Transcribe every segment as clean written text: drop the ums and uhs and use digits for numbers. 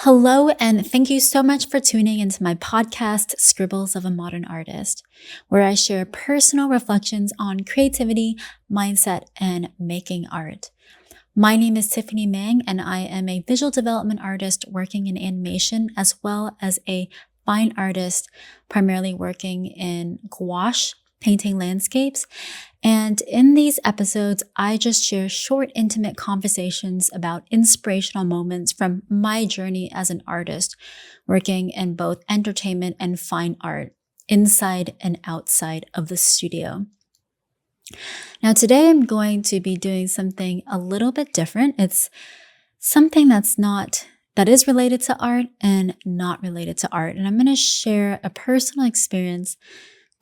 Hello, and thank you so much for tuning into my podcast, Scribbles of a Modern Artist, where I share personal reflections on creativity, mindset, and making art. My name is Tiffanie Mang, and I am a visual development artist working in animation as well as a fine artist, primarily working in gouache, painting landscapes. And in these episodes, I just share short, intimate conversations about inspirational moments from my journey as an artist, working in both entertainment and fine art, inside and outside of the studio. Now, today I'm going to be doing something a little bit different. It's something that is related to art and not related to art. And I'm going to share a personal experience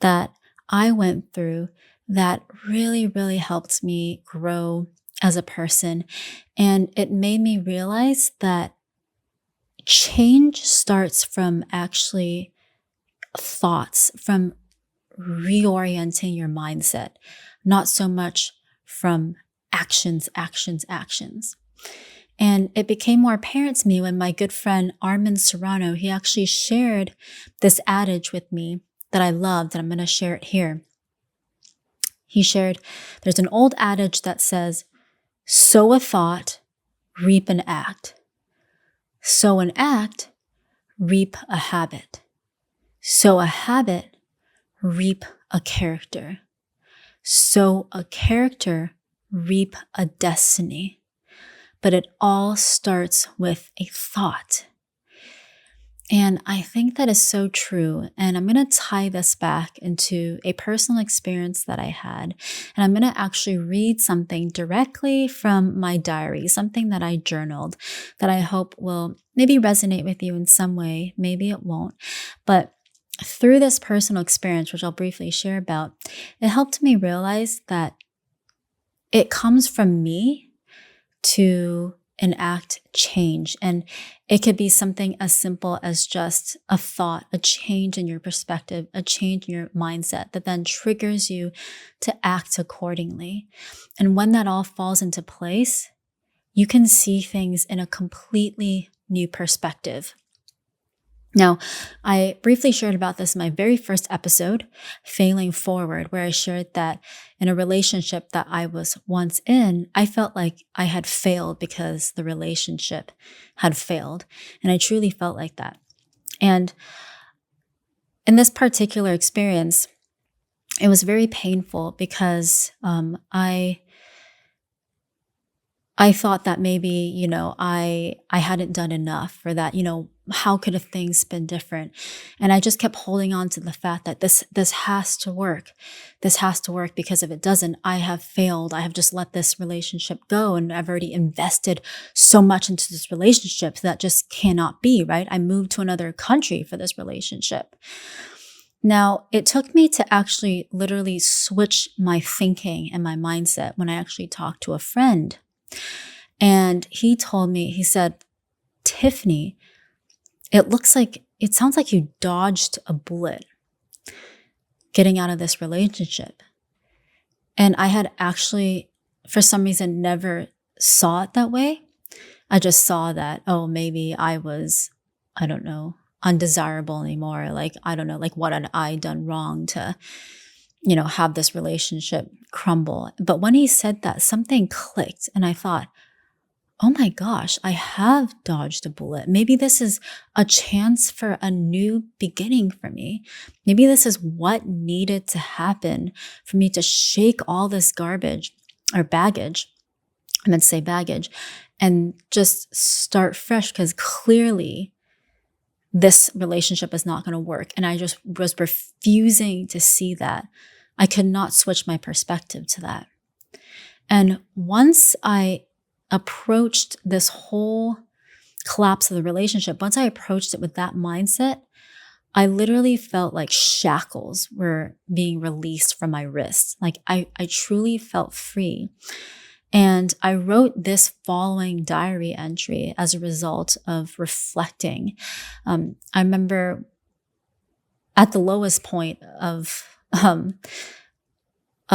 that I went through that really, really helped me grow as a person. And it made me realize that change starts from actually thoughts, from reorienting your mindset, not so much from actions. And it became more apparent to me when my good friend Armin Serrano, he actually shared this adage with me that I loved, and I'm going to share it here. He shared, there's an old adage that says, sow a thought, reap an act. Sow an act, reap a habit. Sow a habit, reap a character. Sow a character, reap a destiny. But it all starts with a thought. And I think that is so true. And I'm going to tie this back into a personal experience that I had. And I'm going to actually read something directly from my diary, something that I journaled that I hope will maybe resonate with you in some way. Maybe it won't. But through this personal experience, which I'll briefly share about, it helped me realize that it comes from me to enact change. And it could be something as simple as just a thought, a change in your perspective, a change in your mindset that then triggers you to act accordingly. And when that all falls into place, you can see things in a completely new perspective. Now, I briefly shared about this in my very first episode, Failing Forward, where I shared that in a relationship that I was once in, I felt like I had failed because the relationship had failed. And I truly felt like that. And in this particular experience, it was very painful because I thought that maybe, I hadn't done enough, or that, how could have things been different? And I just kept holding on to the fact that this has to work. This has to work, because if it doesn't, I have failed. I have just let this relationship go, and I've already invested so much into this relationship that just cannot be, right? I moved to another country for this relationship. Now, it took me to actually literally switch my thinking and my mindset when I actually talked to a friend. And he told me, he said, Tiffanie, it sounds like you dodged a bullet getting out of this relationship. And I had actually, for some reason, never saw it that way. I just saw that, maybe I was, undesirable anymore. Like, what had I done wrong to, have this relationship crumble? But when he said that, something clicked, and I thought, oh my gosh, I have dodged a bullet. Maybe this is a chance for a new beginning for me. Maybe this is what needed to happen for me to shake all this garbage or baggage. I meant to say baggage, and just start fresh, because clearly this relationship is not going to work. And I just was refusing to see that. I could not switch my perspective to that. And once I approached this whole collapse of the relationship, once I approached it with that mindset, I literally felt like shackles were being released from my wrists. Like I truly felt free. And I wrote this following diary entry as a result of reflecting. I remember at the lowest point of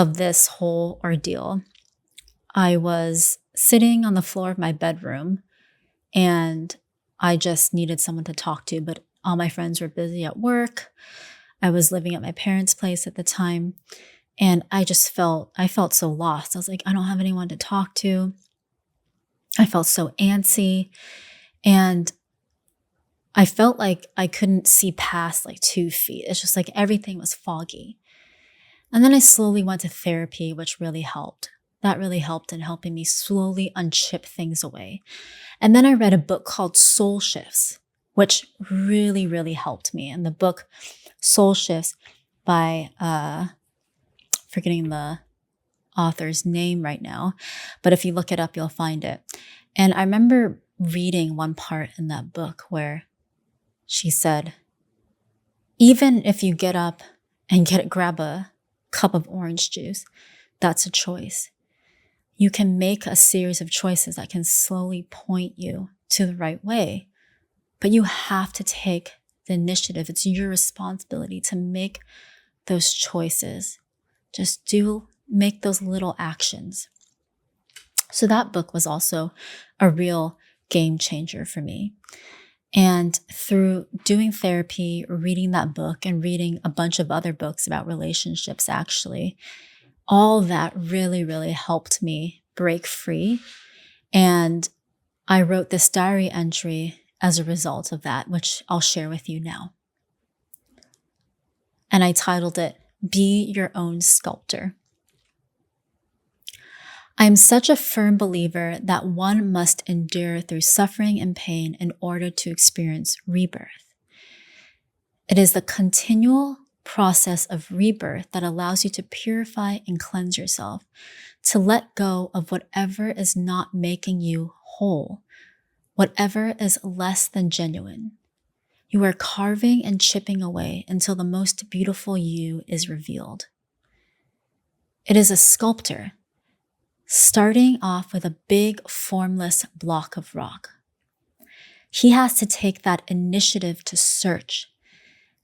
this whole ordeal, I was sitting on the floor of my bedroom, and I just needed someone to talk to, but all my friends were busy at work. I was living at my parents' place at the time, and I felt so lost. I was like, I don't have anyone to talk to. I felt so antsy, and I felt like I couldn't see past like 2 feet. It's just like everything was foggy. And then I slowly went to therapy, which really helped. That really helped in helping me slowly unchip things away. And then I read a book called Soul Shifts, which really, really helped me. And the book Soul Shifts by, forgetting the author's name right now, but if you look it up, you'll find it. And I remember reading one part in that book where she said, even if you get up and grab a cup of orange juice, that's a choice. You can make a series of choices that can slowly point you to the right way, but you have to take the initiative. It's your responsibility to make those choices. Just make those little actions. So that book was also a real game changer for me. And through doing therapy, reading that book, and reading a bunch of other books about relationships, actually, all that really, really helped me break free. And I wrote this diary entry as a result of that, which I'll share with you now. And I titled it, Be Your Own Sculptor. I am such a firm believer that one must endure through suffering and pain in order to experience rebirth. It is the continual process of rebirth that allows you to purify and cleanse yourself, to let go of whatever is not making you whole, whatever is less than genuine. You are carving and chipping away until the most beautiful you is revealed. It is a sculptor starting off with a big formless block of rock. He has to take that initiative to search,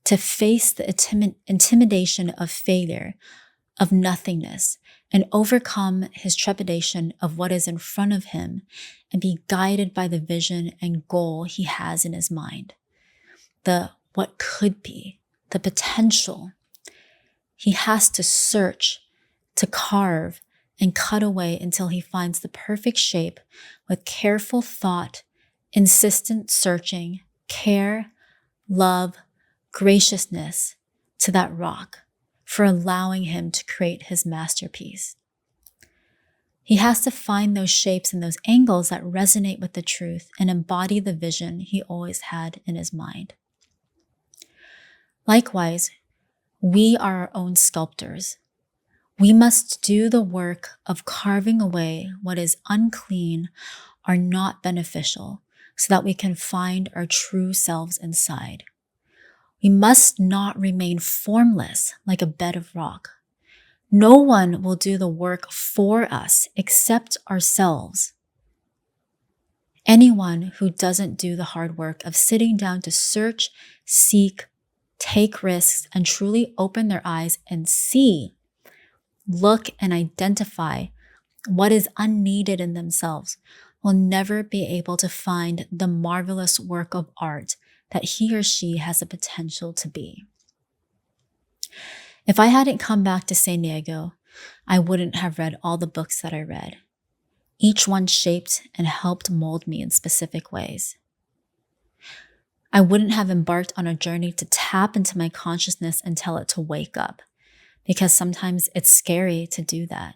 to face the intimidation of failure, of nothingness, and overcome his trepidation of what is in front of him and be guided by the vision and goal he has in his mind. The what could be, the potential. He has to search, to carve, and cut away until he finds the perfect shape with careful thought, insistent searching, care, love, graciousness to that rock for allowing him to create his masterpiece. He has to find those shapes and those angles that resonate with the truth and embody the vision he always had in his mind. Likewise, we are our own sculptors. We must do the work of carving away what is unclean or not beneficial so that we can find our true selves inside. We must not remain formless like a bed of rock. No one will do the work for us except ourselves. Anyone who doesn't do the hard work of sitting down to search, seek, take risks, and truly open their eyes and see, look, and identify what is unneeded in themselves will never be able to find the marvelous work of art that he or she has the potential to be. If I hadn't come back to San Diego, I wouldn't have read all the books that I read. Each one shaped and helped mold me in specific ways. I wouldn't have embarked on a journey to tap into my consciousness and tell it to wake up, because sometimes it's scary to do that.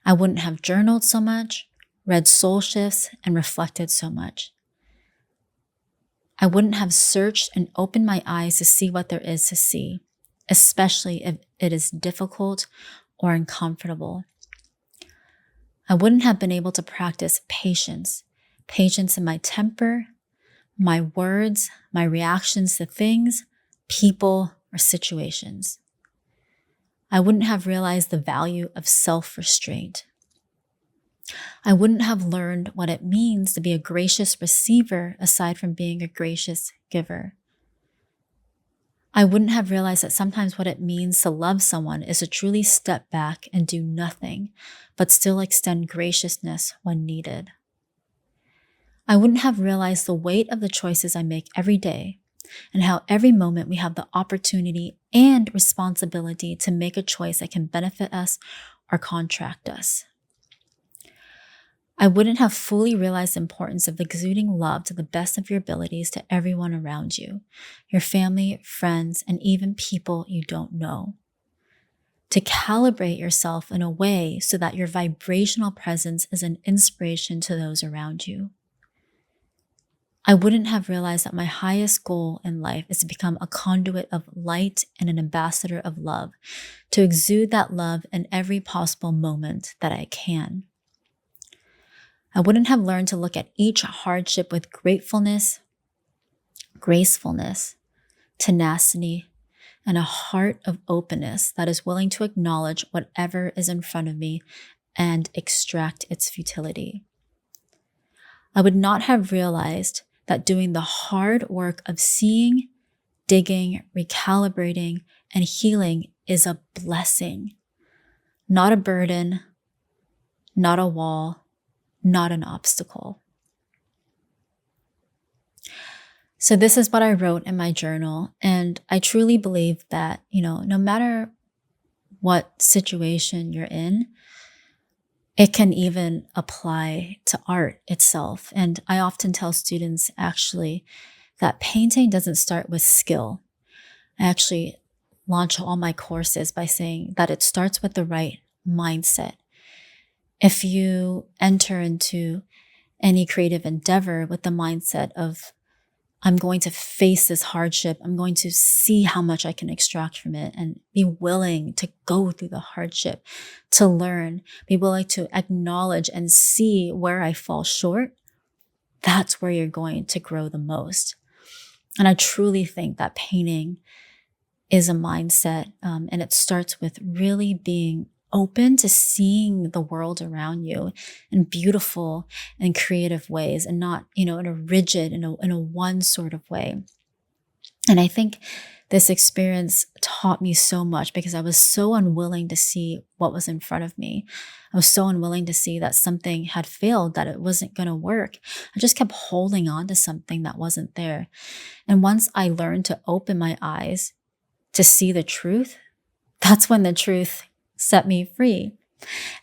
I wouldn't have journaled so much, read soul shifts, and reflected so much. I wouldn't have searched and opened my eyes to see what there is to see, especially if it is difficult or uncomfortable. I wouldn't have been able to practice patience in my temper, my words, my reactions to things, people, or situations. I wouldn't have realized the value of self-restraint. I wouldn't have learned what it means to be a gracious receiver aside from being a gracious giver. I wouldn't have realized that sometimes what it means to love someone is to truly step back and do nothing, but still extend graciousness when needed. I wouldn't have realized the weight of the choices I make every day and how every moment we have the opportunity and responsibility to make a choice that can benefit us or contract us. I wouldn't have fully realized the importance of exuding love to the best of your abilities to everyone around you, your family, friends, and even people you don't know. To calibrate yourself in a way so that your vibrational presence is an inspiration to those around you. I wouldn't have realized that my highest goal in life is to become a conduit of light and an ambassador of love, to exude that love in every possible moment that I can. I wouldn't have learned to look at each hardship with gratefulness, gracefulness, tenacity, and a heart of openness that is willing to acknowledge whatever is in front of me and extract its futility. I would not have realized that doing the hard work of seeing, digging, recalibrating, and healing is a blessing, not a burden, not a wall, not an obstacle. So this is what I wrote in my journal. And I truly believe that, no matter what situation you're in, it can even apply to art itself. And I often tell students actually that painting doesn't start with skill. I actually launch all my courses by saying that it starts with the right mindset. If you enter into any creative endeavor with the mindset of, I'm going to face this hardship, I'm going to see how much I can extract from it and be willing to go through the hardship, to learn, be willing to acknowledge and see where I fall short, that's where you're going to grow the most. And I truly think that painting is a mindset, and it starts with really being open to seeing the world around you in beautiful and creative ways, and not, in a rigid, in a one sort of way. And I think this experience taught me so much because I was so unwilling to see what was in front of me. I was so unwilling to see that something had failed, that it wasn't going to work. I just kept holding on to something that wasn't there. And once I learned to open my eyes to see the truth, that's when the truth set me free.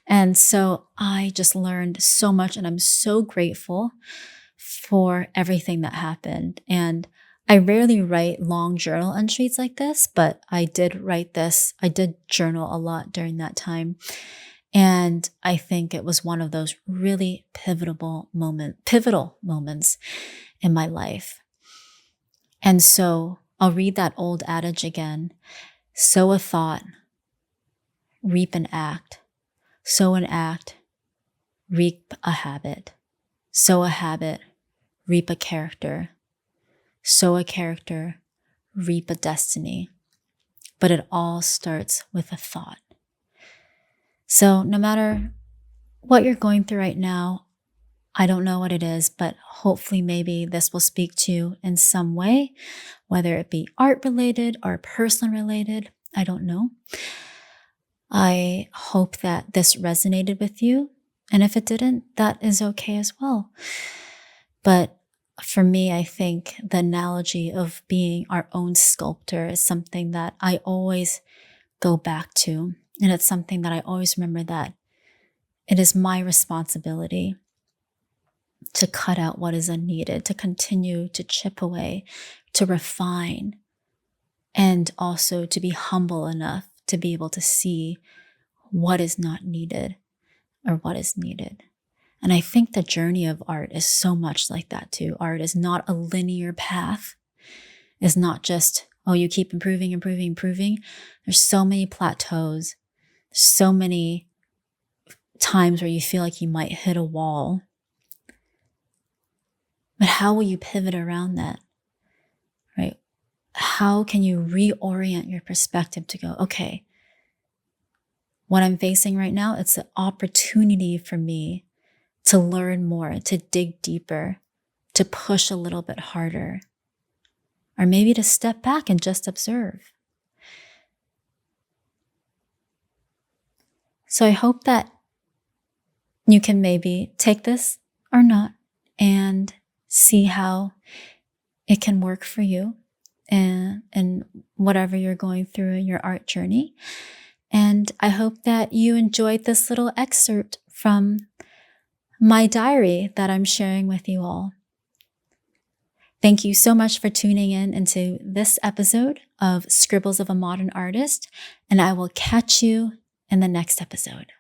And so I just learned so much, and I'm so grateful for everything that happened. And I rarely write long journal entries like this, but I did write this. I did journal a lot during that time. And I think it was one of those really pivotal moments in my life. And so I'll read that old adage again. Sow a thought, reap an act. Sow an act, reap a habit. Sow a habit, reap a character. Sow a character, reap a destiny. But it all starts with a thought. So no matter what you're going through right now, I don't know what it is, but hopefully maybe this will speak to you in some way, whether it be art related or person related. I don't know. I hope that this resonated with you. And if it didn't, that is okay as well. But for me, I think the analogy of being our own sculptor is something that I always go back to. And it's something that I always remember, that it is my responsibility to cut out what is unneeded, to continue to chip away, to refine, and also to be humble enough to be able to see what is not needed or what is needed. And I think the journey of art is so much like that too. Art is not a linear path. It's not just, you keep improving. There's so many plateaus, so many times where you feel like you might hit a wall. But how will you pivot around that, right? How can you reorient your perspective to go, okay, what I'm facing right now, it's an opportunity for me to learn more, to dig deeper, to push a little bit harder, or maybe to step back and just observe. So I hope that you can maybe take this or not and see how it can work for you and whatever you're going through in your art journey. And I hope that you enjoyed this little excerpt from my diary that I'm sharing with you all. Thank you so much for tuning in into this episode of Scribbles of a Modern Artist, and I will catch you in the next episode.